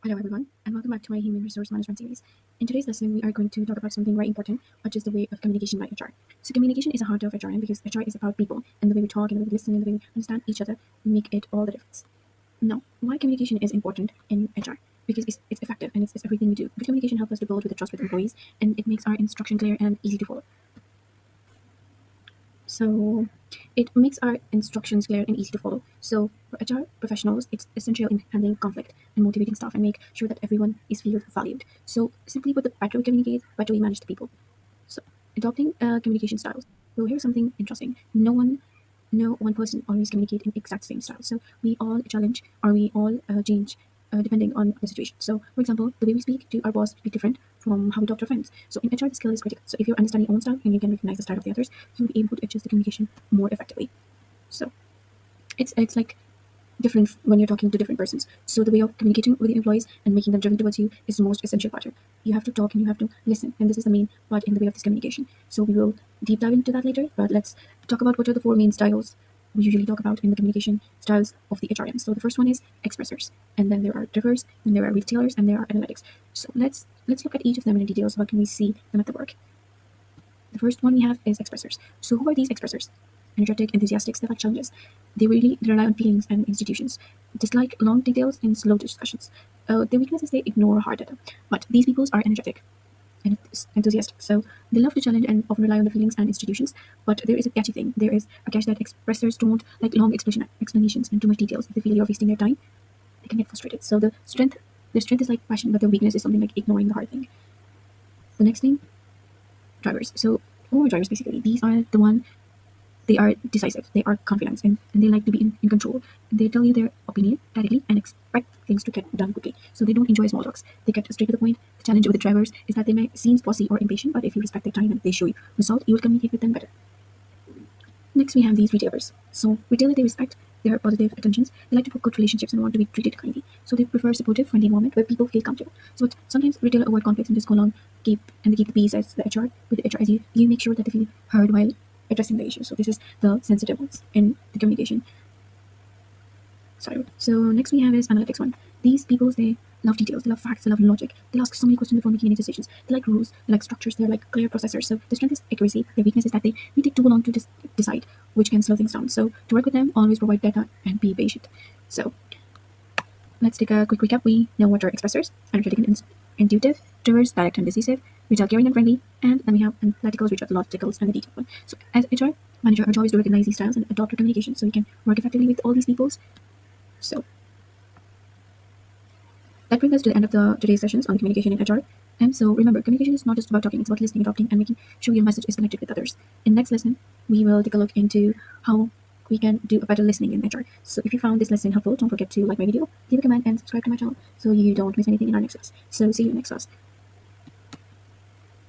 Hello everyone, and welcome back to my Human Resource Management series. In today's lesson, we are going to talk about something very important, which is the way of communication by HR. So communication is the heart of HRM because HR is about people, and the way we talk and the way we listen and the way we understand each other make it all the difference. Now, why communication is important in HR? Because it's effective and it's everything we do. Good communication helps us to build with the trust with employees, and it makes our instruction clear and easy to follow. So it makes our instructions clear and easy to follow. So for HR professionals, it's essential in handling conflict and motivating staff and make sure that everyone is feel valued. So simply put, the better we communicate, better we manage the people. So adopting communication styles. So here's something interesting. No one person always communicate in exact same style. So we all challenge or we all change depending on the situation. So for example, the way we speak to our boss will be different from how we talk to our friends. So in HR, the skill is critical. So if you're understanding your own style and you can recognize the style of the others, you'll be able to adjust the communication more effectively. So it's like different when you're talking to different persons. So the way of communicating with the employees and making them driven towards you is the most essential part. You have to talk and you have to listen, and this is the main part in the way of this communication. So we will deep dive into that later, but let's talk about what are the four main styles we usually talk about in the communication styles of the HRM. So the first one is expressors, and then there are drivers, then there are retailers, and there are analytics. So let's look at each of them in detail. So how can we see them at the work? The first one we have is expressors. So who are these expressors? Energetic, enthusiastic, they like challenges. They rely on feelings and institutions. Dislike long details and slow discussions. Their weakness is they ignore hard data. But these people are energetic and enthusiastic. So they love to challenge and often rely on the feelings and institutions. But there is a catchy thing. There is a catch that expressors don't like long explanations and too much details. If they feel you're wasting their time, they can get frustrated. So their strength is like passion, but their weakness is something like ignoring the hard thing. The next thing, drivers. So who are drivers basically? These are the one. They are decisive, they are confident, and they like to be in control. They tell you their opinion directly and expect things to get done quickly. So they don't enjoy small talks. They get straight to the point. The challenge with the drivers is that they may seem fussy or impatient, but if you respect their time and they show you result, you will communicate with them better. Next, we have these retailers. So retailer, they respect their positive attentions. They like to put good relationships and want to be treated kindly. So they prefer supportive, friendly environment where people feel comfortable. So but sometimes retailer avoid conflicts and just go along, they keep the peace as the HR. With the HR as you make sure that they feel heard while addressing the issue. So this is the sensitive ones in the communication. Sorry. So next we have is analytics one. These people, they love details, they love facts, they love logic. They ask so many questions before making any decisions. They like rules, they like structures, they're like clear processors. So the strength is accuracy. Their weakness is that they may take too long to decide, which can slow things down. So to work with them, always provide data and be patient. So let's take a quick recap. We know what are expressors, energetic and intuitive, drivers, direct and decisive, which are caring and friendly, and then we have analyticals, which are the logicals and the detailed one. So as HR manager, our job is to recognize these styles and adopt our communication so we can work effectively with all these peoples. So that brings us to the end of today's sessions on communication in HR. And so remember, communication is not just about talking, it's about listening, adopting, and making sure your message is connected with others. In next lesson, we will take a look into how we can do a better listening in HR. So if you found this lesson helpful, don't forget to like my video, leave a comment, and subscribe to my channel so you don't miss anything in our next class. So see you next class.